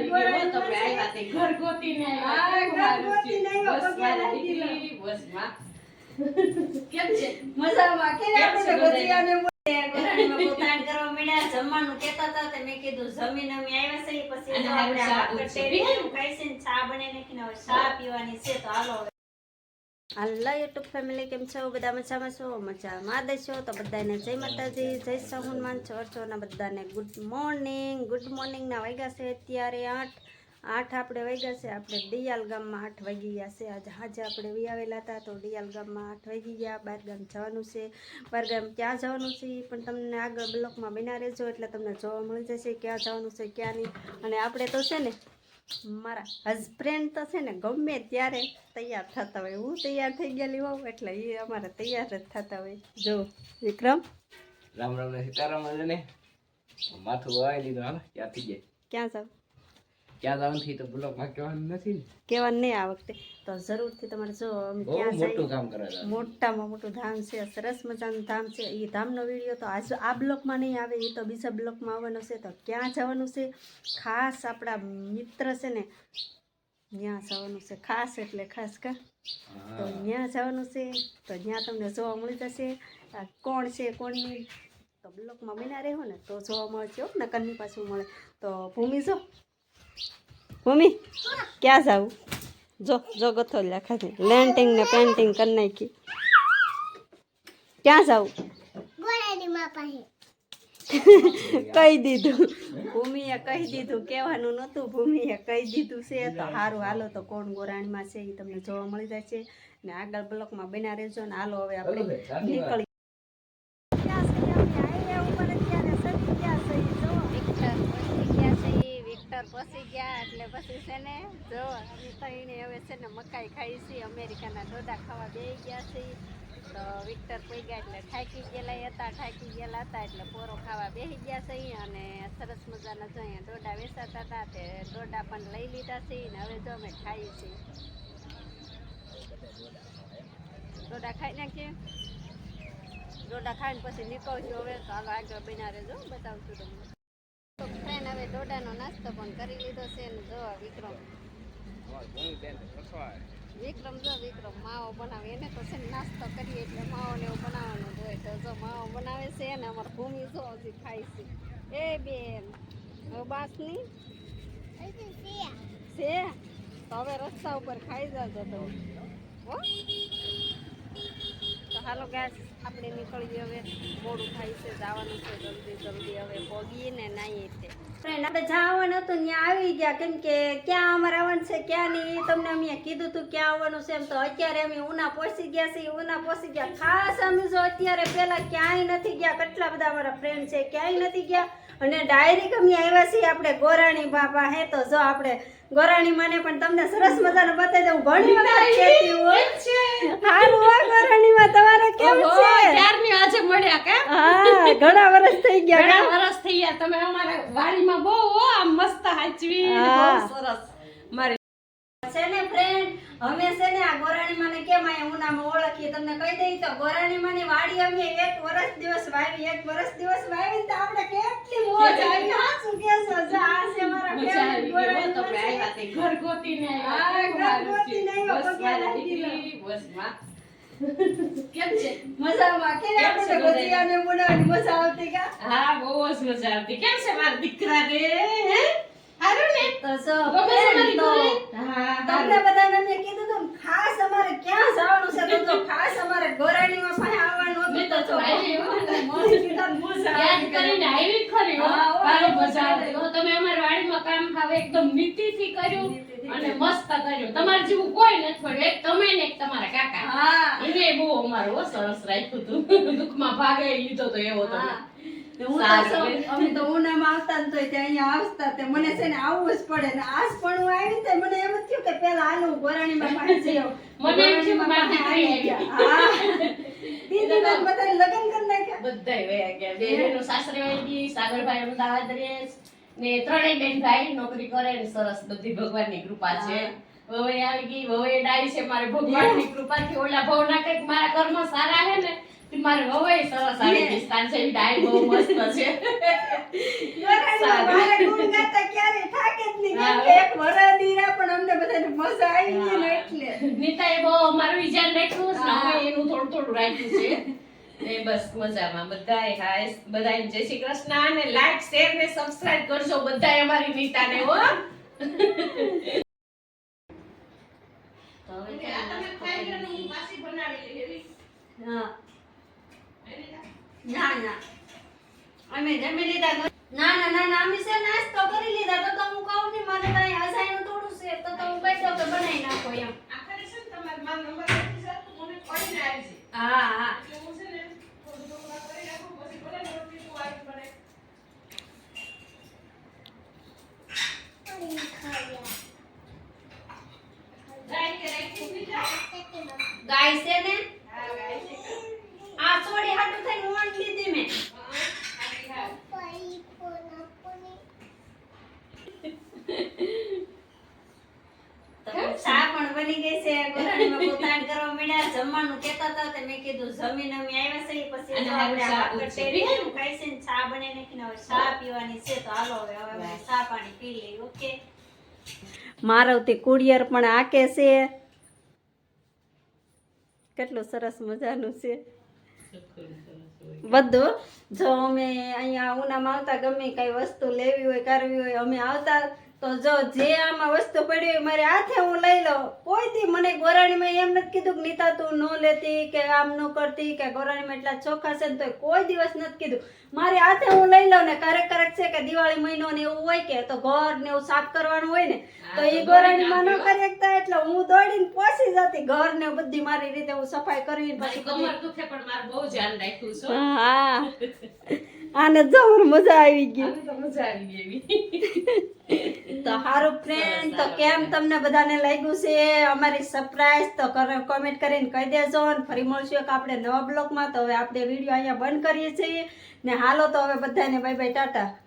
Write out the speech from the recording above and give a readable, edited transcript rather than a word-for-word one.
ગયો તો આપણે આવ્યા તે ઘર ગોતીને બસમાં કેમ છે મજામાં કે આપણે ગોતિયાને ગોરાણીમાં પોતાણ કરવા મળ્યા જમવાનું કહેતા હતા તે મેં કીધું જમીન અમે આવ્યા છે પછી આપણે કટેરીનું ખાઈશું ને ચા બનાવી નાખીને હવે ચા પીવાની છે તો હાલો હાલો યુટ્યુબ ફેમિલી કેમ છો બધા મજામાં છો મજામાં દેશો તો બધાને જય માતાજી જય હનુમાન ચોરના બધાને ગુડ મોર્નિંગ ના વાગ્યા છે અત્યારે 8 આપણે વાગ્યા છે આપણે ડિયાલ ગામમાં 8 વાગી ગયા છે આજે આપણે વિયાવેલા હતા તો ડિયાલ ગામમાં 8 વાગી ગયા બાર ગામ જવાનું છે બાર ગામ ક્યાં જવાનું છે પણ તમને આગળ બ્લોકમાં બના રહેજો એટલે તમને જોવા મળી જશે ક્યાં જવાનું છે ક્યાં નહીં અને આપણે તો છે ને મારા હસબન્ડ તો છે ને ગમે ત્યારે તૈયાર થતા હોય હું તૈયાર થઈ ગયેલી હોઉં એટલે એ અમારે તૈયાર જ થતા હોય જો વિક્રમ રામ રામ ને સીતારામ ને માથું વાઈ લીધું હાલ ક્યાં થઈ જાય ક્યાં જાવ ક્યાં જવાનું થી તો બ્લોકમાં કહેવાનું નથી ને કહેવાનું નહીં આ વખતે તો જરૂરથી તમારે જો અમે ક્યાં મોટું કામ કરે છે મોટામાં મોટું ધામ છે સરસ મજાનું ધામ છે એ ધામનો વિડીયો તો આ બ્લોકમાં નહીં આવે એ તો બીજા બ્લોકમાં આવવાનો છે તો ક્યાં જવાનું છે ખાસ આપણા મિત્ર છે ને ત્યાં જવાનું છે ખાસ એટલે ખાસ કા તો ત્યાં જવાનું છે તો ત્યાં તમને જોવા મળી જશે આ કોણ છે કોણ નહીં તો બ્લોકમાં બના રહ્યો ને તો જોવા મળશે ને કન્ની પાછું મળે તો ભૂમિ જો ભૂમિ ક્યાં જાવું જો ગથો લાખાથી લેન્ટિંગ ને પેન્ટિંગ કરી નાખી ક્યાં જાવું કહી દીધું ભૂમિએ કહી દીધું કહેવાનું નહોતું ભૂમિએ કહી દીધું છે તો સારું હાલો તો કોણ ગોરાણીમાં છે એ તમને જોવા મળી જાય છે ને આગળ બ્લોકમાં બના રહેજો ને હાલો હવે આપણે નીકળી પસી ગયા એટલે પછી છે ને જો અમે થઈને હવે છે ને મકાઈ ખાઈ છીએ અમેરિકાના ડોડા ખાવા બેસી ગયા છીએ તો વિક્ટર પઈ ગયા એટલે થાકી ગયેલા હતા એટલે પોરો ખાવા બેસી ગયા છે અને સરસ મજાના જો અહીંયા ડોડા વેચાતા હતા તે ડોડા પણ લઈ લીધા છે ને હવે જો અમે ખાઈએ છીએ ડોડા ખાઈ નાખીએ ડોડા ખાઈને પછી નીકળશું હવે તો હાલો આગળ બના રહેજો બતાવશું તમને તો ફ્રેન્ડ હવે ડોડાનો નાસ્તો પણ કરી લીધો છે ને જો વિક્રમ વિક્રમ માવો બનાવે એને તો છે ને નાસ્તો કરીએ એટલે માવો ને એવું બનાવવાનું જ હોય તો જો માવો બનાવે છે ને અમારે ભૂમિ જો હજી ખાય છે એ બેન હવે બાસની છે તો હવે રસ્તા ઉપર ખાઈ જજો તમે હો તો હાલો ગેસ આપણે નીકળીએ હવે મોડું થાય છે જવાનું છે જલ્દી હવે પગીએ ને નાહીએ તે ફ્રેન્ડ આપણે જ્યાં આવવાનું હતું ત્યાં આવી ગયા કેમ કે ક્યાં અમારે આવવાનું છે ક્યાં નહીં તમને અમે કીધું હતું ક્યાં આવવાનું છે એમ તો અત્યારે અમે ઉના પહોંચી ગયા ખાસ અમે જો અત્યારે પહેલાં ક્યાંય નથી ગયા કેટલા બધા અમારા ફ્રેન્ડ છે ક્યાંય નથી ગયા અને ડાયરેક્ટ અમે આવ્યા છીએ આપણે ગોરાણી બાપા હે તો જો આપણે ગોરાણી માને પણ તમને સરસ મજાનો બતાવી દઉં ઘણી વખત કહેતી હોય હારું હો ગોરાણીમાં તમારે કેમ છે ક્યારની આજે મળ્યા કે હા ઘણા વર્ષ થઈ ગયા તમે અમારા વાડીમાં બહુ આમ મસ્ત હાચવી બહુ સરસ મારી છે ને ફ્રેન્ડ અમે છે ને આ ગોરાણી માને કેમ આયા ઉનામાં ઓળખીએ તમને કહી દઈ તો ગોરાણી માની વાડી અમે એક વર્ષ દિવસ વાવી તો આપણે કેટલી મોજ આવી હા શું કેસો જો આ છે મારા ફેવરિટ ગોરાણી તો આવ્યા તે ઘર ગોતીને બસમાં કેમ છે મજામાં કે આપણે તો ગોતિયાને બનાવવાની મજા આવતી કા હા બહુ જ મજા આવતી કેમ છે મારા દીકરા રે હે હારું ને તો સો તમને બધાને મેં કીધું તો ખાસ અમારે ક્યાં જવાનું છે તો ખાસ અમારે ગોરાણીમાં પાસે આવવાનું હતું તો જો યાદ કરીને આવી ખરી મારો મજા આવતી તમે અમારી વાડીમાં કામ ખાવ એકદમ નીતિથી કર્યું અને મસ્ત કર્યું તમાર જેવું કોઈ નથી પડ્યું એક તમે ને એક તમારા કાકા હા એને બહુ અમારું સરસ રાખ્યું હતું દુઃખમાં ભાગે લીધો તો એવો તો અમે તો ઉનામાં આવતા ને તોય ત્યાં અહીંયા આવતા તે મને છે ને આવવું જ પડે ને આજ પણ હું આવી ને મને એમ જ થયું કે પેલા હાલું ગોરાણીમાં પાણી જઈએ મને એમ થયું કે મારી દીકરી હા દીદી ને બધા લગ્ન કરી નાખ્યા બધાય વયા ગયા બેનો સાસરે વહી ગઈ સાગરભાઈ અમદાવાદ રહે ને ત્રણેય બેન ભાઈ નોકરી કરે ને સરસ બધી ભગવાનની કૃપા છે વહુ આવી ગઈ વહુ ડાઈ છે મારે ભગવાનની કૃપાથી ઓલા ભવના કઈક મારા કર્મ સારા હે ને મારે વહુ સરસ આવી ગઈ સ્થાન છે ડાઈ બહુ મસ્ત છે ગોરાણીમાં મારે ગુણ ગાતા ક્યારે થાકે જ નહીં સારું રાખ્યું છે ને બસ મજામાં બધાય હાય બધાય જય શ્રી કૃષ્ણ અને લાઈક શેર ને સબસ્ક્રાઇબ કરજો બધાય અમારી નીતાને હો તો હવે આ તમે ખાઈ લો ને હું પાછી બનાવી લેવી હા ના અમે જમી લીધા ના અમે છે નાસ્તો કરી લીધા તો હું કહું ને મને કઈ અસાયનું થોડું છે તો હું કહી દઉં કે બનાવી નાખો એમ આખરે છે ને તમારે મારો નંબર આપી છે તો મને પડીને આવી છે હા એટલે હું છે ને થોડું થોડું કરી નાખું પછી ભલે રોટલી તો આવી પડે ગાય કે રાખી દીધા ગાય છે ને હા ગાય છે આ છોડી હાટું થઈને ઓણ લીધી મેં તો ચા પણ બની ગઈ છે ગોરાણીમાં પોતાણ કરવા માંડ્યા જમવાનું કહેતા હતા તે મેં કીધું જમીન અમે આવ્યા છે પછી અને તો આપણે ચા આ દૂધ છે. કટેરીનું ખાઈશું ને ચા બનાવી નાખીને હવે ચા પીવાની છે તો હાલો હવે અમે ચા પાણી પી લઈએ ઓકે મારવતી કુરિયર પણ આકે છે કેટલું સરસ મજાનું છે બધું જો અમે અહીંયા ઉનામાં આવતા ગમે કઈ વસ્તુ લેવી હોય કરવી હોય અમે આવતા તો જો જે આમાં વસ્તુ પડી હોય મારે હાથે હું લઈ લઉં કોઈ દી મને ગોરાણીમાં એમ નથી કીધું કે નીતા તું ન લેતી કે આમ ન કરતી કે ગોરાણીમાં એટલા ચોખ્ખા છે ને તો કોઈ દિવસ નથી કીધું મારે હાથે હું લઈ લઉં ને ક્યારેક છે કે દિવાળી મહિનો ને એવું હોય કે તો ઘર ને એવું સાફ કરવાનું હોય ને તો એ ગોરાણીમાં ન કરી શકતા એટલે હું દોડીને પહોંચી જતી ઘર ને બધી મારી રીતે હું સફાઈ કરવી મારી કમર દુખે પણ મારે બહુ ધ્યાન રાખ્યું છે હા આને જબર મજા આવી ગઈ આને તો મજા આવી ગઈ એવી તો હારું ફ્રેન્ડ તો કેમ તમને બધાને લાગ્યું છે અમારી સરપ્રાઈઝ તો કોમેન્ટ કરીને કહી દેજો અને ફરી મળશું એક આપણે નવા બ્લોગમાં તો હવે આપણે વિડીયો અહીંયા બંધ કરીએ છીએ ને હાલો તો હવે બધાને બાય બાય ટાટા